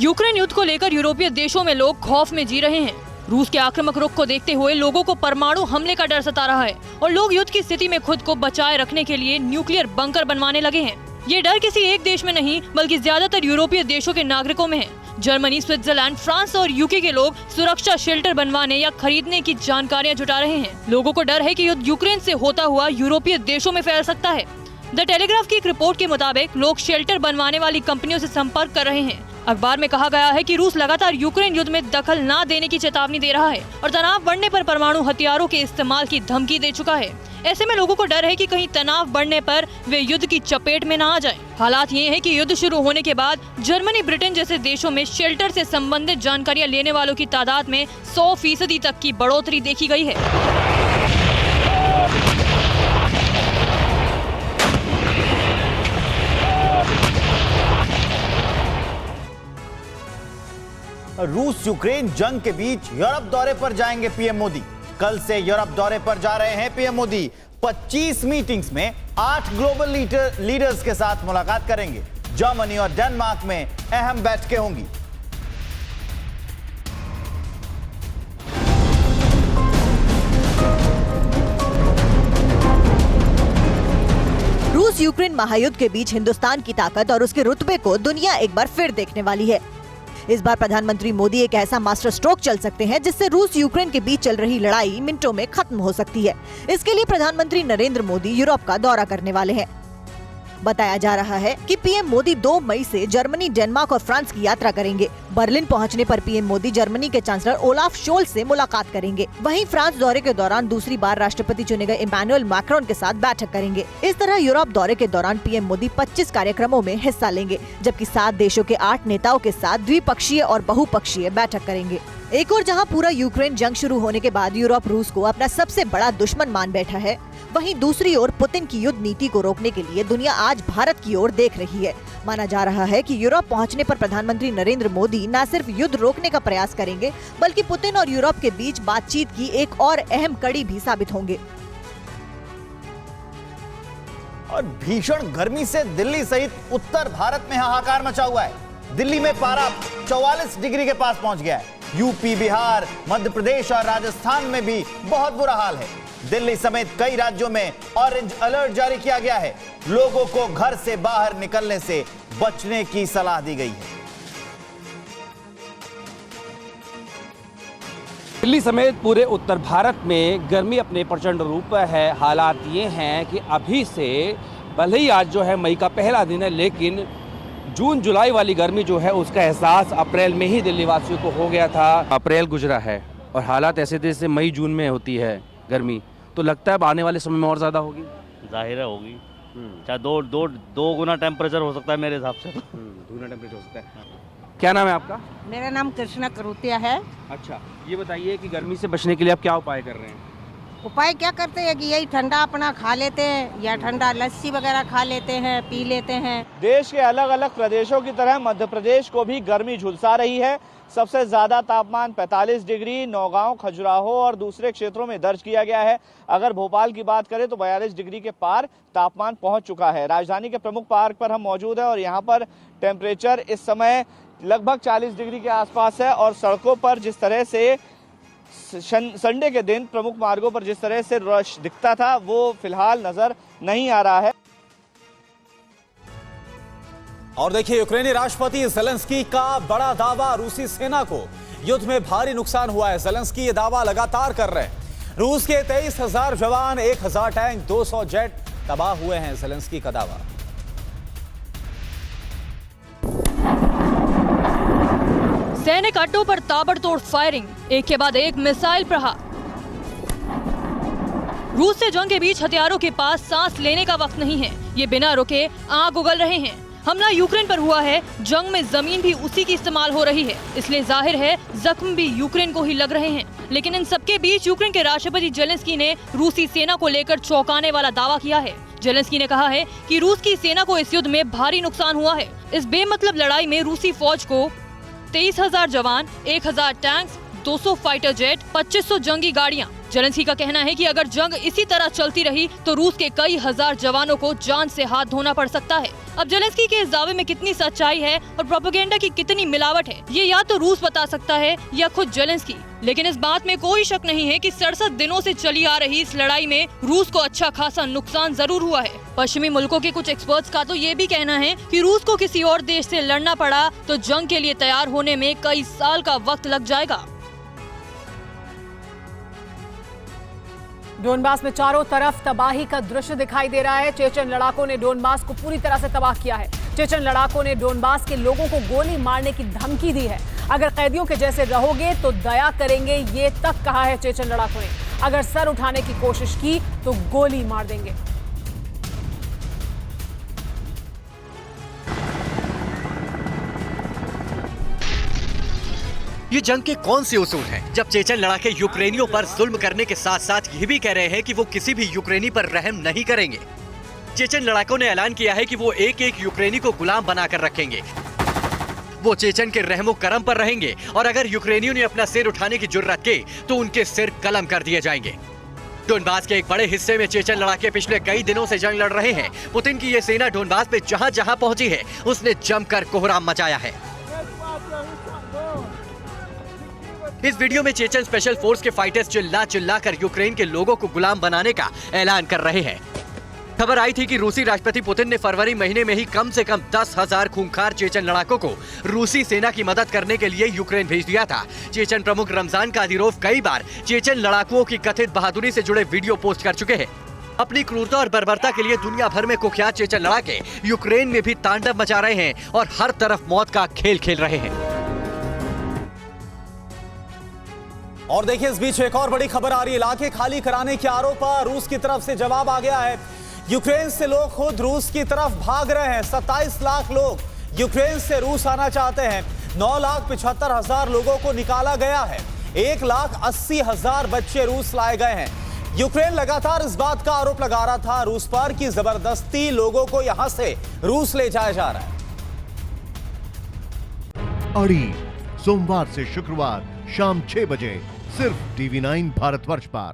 Ukraine युद्ध को लेकर यूरोपीय देशों में लोग खौफ में जी रहे हैं। रूस के आक्रामक रुख को देखते हुए लोगों को परमाणु हमले का डर सता रहा है और लोग युद्ध की स्थिति में खुद को बचाए रखने के लिए न्यूक्लियर बंकर बनवाने लगे हैं। ये डर किसी एक देश में नहीं बल्कि ज्यादातर यूरोपीय देशों के नागरिकों में है। जर्मनी, स्विट्जरलैंड, फ्रांस और यूके के लोग सुरक्षा शेल्टर बनवाने या खरीदने की जानकारियां जुटा रहे हैं। लोगों को डर है कि युद्ध यूक्रेन से होता हुआ यूरोपीय देशों में फैल सकता है। द टेलीग्राफ की एक रिपोर्ट के मुताबिक लोग शेल्टर बनवाने वाली कंपनियों से संपर्क कर रहे हैं। अखबार में कहा गया है कि रूस लगातार यूक्रेन युद्ध में दखल न देने की चेतावनी दे रहा है और तनाव बढ़ने पर परमाणु हथियारों के इस्तेमाल की धमकी दे चुका है। ऐसे में लोगों को डर है कि कहीं तनाव बढ़ने पर वे युद्ध की चपेट में न आ जाएं। हालात ये हैं कि युद्ध शुरू होने के बाद जर्मनी, ब्रिटेन जैसे देशों में शेल्टर से संबंधित जानकारियां लेने वालों की तादाद में 100% तक की बढ़ोतरी देखी गई है। रूस यूक्रेन जंग के बीच यूरोप दौरे पर जाएंगे पीएम मोदी। कल से यूरोप दौरे पर जा रहे हैं पीएम मोदी। 25 मीटिंग्स में 8 ग्लोबल लीडर्स के साथ मुलाकात करेंगे। जर्मनी और डेनमार्क में अहम बैठकें होंगी। रूस यूक्रेन महायुद्ध के बीच हिंदुस्तान की ताकत और उसके रुतबे को दुनिया एक बार फिर देखने वाली है। इस बार प्रधानमंत्री मोदी एक ऐसा मास्टर स्ट्रोक चल सकते हैं जिससे रूस यूक्रेन के बीच चल रही लड़ाई मिनटों में खत्म हो सकती है। इसके लिए प्रधानमंत्री नरेंद्र मोदी यूरोप का दौरा करने वाले हैं। बताया जा रहा है कि पीएम मोदी 2 मई से जर्मनी, डेनमार्क और फ्रांस की यात्रा करेंगे। बर्लिन पहुंचने पर पीएम मोदी जर्मनी के चांसलर ओलाफ शोल्ज से मुलाकात करेंगे। वहीं फ्रांस दौरे के दौरान दूसरी बार राष्ट्रपति चुने गए इमैनुअल मैक्रोन के साथ बैठक करेंगे। इस तरह यूरोप दौरे के दौरान पीएम मोदी 25 कार्यक्रमों में हिस्सा लेंगे, जबकि 7 देशों के 8 नेताओं के साथ द्विपक्षीय और बहुपक्षीय बैठक करेंगे। एक और जहां पूरा यूक्रेन जंग शुरू होने के बाद यूरोप रूस को अपना सबसे बड़ा दुश्मन मान बैठा है, वहीं दूसरी ओर पुतिन की युद्ध नीति को रोकने के लिए दुनिया आज भारत की ओर देख रही है। माना जा रहा है कि यूरोप पहुंचने पर प्रधानमंत्री नरेंद्र मोदी न सिर्फ युद्ध रोकने का प्रयास करेंगे बल्कि पुतिन और यूरोप के बीच बातचीत की एक और अहम कड़ी भी साबित होंगे। और भीषण गर्मी से दिल्ली सहित उत्तर भारत में हाहाकार मचा हुआ है। दिल्ली में पारा 44 डिग्री के पास पहुंच गया है। यूपी, बिहार, मध्य प्रदेश और राजस्थान में भी बहुत बुरा हाल है। दिल्ली समेत कई राज्यों में ऑरेंज अलर्ट जारी किया गया है। लोगों को घर से बाहर निकलने से बचने की सलाह दी गई है। दिल्ली समेत पूरे उत्तर भारत में गर्मी अपने प्रचंड रूप पर है। हालात ये हैं कि अभी से भले ही आज जो है मई का पहला दिन है, लेकिन जून जुलाई वाली गर्मी जो है उसका एहसास अप्रैल में ही दिल्ली वासियों को हो गया था। अप्रैल गुजरा है और हालात ऐसे थे जैसे मई जून में होती है गर्मी, तो लगता है अब आने वाले समय में और ज़्यादा होगी। जाहिर है होगी। चाहे दो गुना टेम्परेचर हो सकता है मेरे हिसाब से। दो गुना टेम्परेचर हो सकता है। क्या नाम है आपका? मेरा नाम कृष्णा करूतिया है। अच्छा, ये बताइए कि गर्मी से बचने के लिए आप क्या उपाय कर रहे हैं? उपाय क्या करते हैं कि यही ठंडा अपना खा लेते हैं या ठंडा लस्सी वगैरह खा लेते हैं, पी लेते हैं। देश के अलग अलग प्रदेशों की तरह मध्य प्रदेश को भी गर्मी झुलसा रही है। सबसे ज्यादा तापमान 45 डिग्री नौगांव, खजुराहो और दूसरे क्षेत्रों में दर्ज किया गया है। अगर भोपाल की बात करें तो 42 डिग्री के पार तापमान पहुंच चुका है। राजधानी के प्रमुख पार्क पर हम मौजूद हैं और यहाँ पर टेम्परेचर इस समय लगभग 40 डिग्री के आसपास है। और सड़कों पर जिस तरह से संडे के दिन प्रमुख मार्गों पर जिस तरह से रश दिखता था वो फिलहाल नजर नहीं आ रहा है। और देखिए, यूक्रेनी राष्ट्रपति ज़ेलेंस्की का बड़ा दावा रूसी सेना को युद्ध में भारी नुकसान हुआ है। ज़ेलेंस्की ये दावा लगातार कर रहे हैं। रूस के 23,000 जवान, 1,000 टैंक, 200 जेट तबाह हुए हैं। ज़ेलेंस्की का दावा। सैनिक अड्डों पर ताबड़तोड़ फायरिंग, एक के बाद एक मिसाइल प्रहार। रूस से जंग के बीच हथियारों के पास सांस लेने का वक्त नहीं है। ये बिना रुके आग उगल रहे हैं। हमला यूक्रेन पर हुआ है, जंग में जमीन भी उसी की इस्तेमाल हो रही है, इसलिए जाहिर है जख्म भी यूक्रेन को ही लग रहे हैं। लेकिन इन सबके बीच यूक्रेन के राष्ट्रपति जेलेंस्की ने रूसी सेना को लेकर चौंकाने वाला दावा किया है। जेलेंस्की ने कहा है कि रूस की सेना को इस युद्ध में भारी नुकसान हुआ है। इस बेमतलब लड़ाई में रूसी फौज को 23,000 जवान, 1,000 टैंक्स, 200 फाइटर जेट, 2500 जंगी गाड़ियां, जेलेंस्की का कहना है कि अगर जंग इसी तरह चलती रही तो रूस के कई हजार जवानों को जान से हाथ धोना पड़ सकता है। अब जेलेंस्की के इस दावे में कितनी सच्चाई है और प्रोपेगेंडा की कितनी मिलावट है, ये या तो रूस बता सकता है या खुद जेलेंस्की। लेकिन इस बात में कोई शक नहीं है कि 67 दिनों से चली आ रही इस लड़ाई में रूस को अच्छा खासा नुकसान जरूर हुआ है। पश्चिमी मुल्कों के कुछ एक्सपर्ट्स का तो ये भी कहना है कि रूस को किसी और देश से लड़ना पड़ा तो जंग के लिए तैयार होने में कई साल का वक्त लग जाएगा। डोनबास में चारों तरफ तबाही का दृश्य दिखाई दे रहा है। चेचन लड़ाकों ने डोनबास को पूरी तरह से तबाह किया है। चेचन लड़ाकों ने डोनबास के लोगों को गोली मारने की धमकी दी है। अगर कैदियों के जैसे रहोगे तो दया करेंगे, ये तक कहा है चेचन लड़ाकों ने। अगर सर उठाने की कोशिश की तो गोली मार देंगे। ये जंग के कौन से उसूल हैं जब चेचन लड़ाके यूक्रेनियों पर जुल्म करने के साथ साथ ये भी कह रहे हैं कि वो किसी भी यूक्रेनी पर रहम नहीं करेंगे। चेचन लड़ाकों ने ऐलान किया है कि वो एक एक यूक्रेनी को गुलाम बनाकर रखेंगे। वो चेचन के रहमो करम पर रहेंगे और अगर यूक्रेनियों ने अपना सिर उठाने की जुर्रत की तो उनके सिर कलम कर दिए जाएंगे। डोनबास के एक बड़े हिस्से में चेचन लड़ाके पिछले कई दिनों से जंग लड़ रहे हैं। पुतिन की ये सेना डोनबास में जहां जहां पहुंची है उसने जमकर कोहराम मचाया है। इस वीडियो में चेचन स्पेशल फोर्स के फाइटर्स चिल्ला चिल्ला कर यूक्रेन के लोगों को गुलाम बनाने का ऐलान कर रहे हैं। खबर आई थी कि रूसी राष्ट्रपति पुतिन ने फरवरी महीने में ही कम से कम 10,000 खूंखार चेचन लड़ाकों को रूसी सेना की मदद करने के लिए यूक्रेन भेज दिया था। चेचन प्रमुख रमजान कादिरोव कई बार चेचन लड़ाकुओं की कथित बहादुरी से जुड़े वीडियो पोस्ट कर चुके हैं। अपनी क्रूरता और बर्बरता के लिए दुनिया भर में कुख्यात चेचन लड़ाके यूक्रेन में भी तांडव मचा रहे हैं और हर तरफ मौत का खेल खेल रहे हैं। और देखिए, इस बीच एक और बड़ी खबर आ रही है। इलाके खाली कराने के आरोप पर रूस की तरफ से जवाब आ गया है। यूक्रेन से लोग खुद रूस की तरफ भाग रहे हैं। 27 लाख लोग यूक्रेन से रूस आना चाहते हैं। 9,75,000 लोगों को निकाला गया है। 1,80,000 बच्चे रूस लाए गए हैं। यूक्रेन लगातार इस बात का आरोप लगा रहा था रूस पर कि जबरदस्ती लोगों को यहां से रूस ले जाया जा रहा है। अड़ी सोमवार से शुक्रवार शाम 6 बजे सिर्फ TV9 भारतवर्ष पर।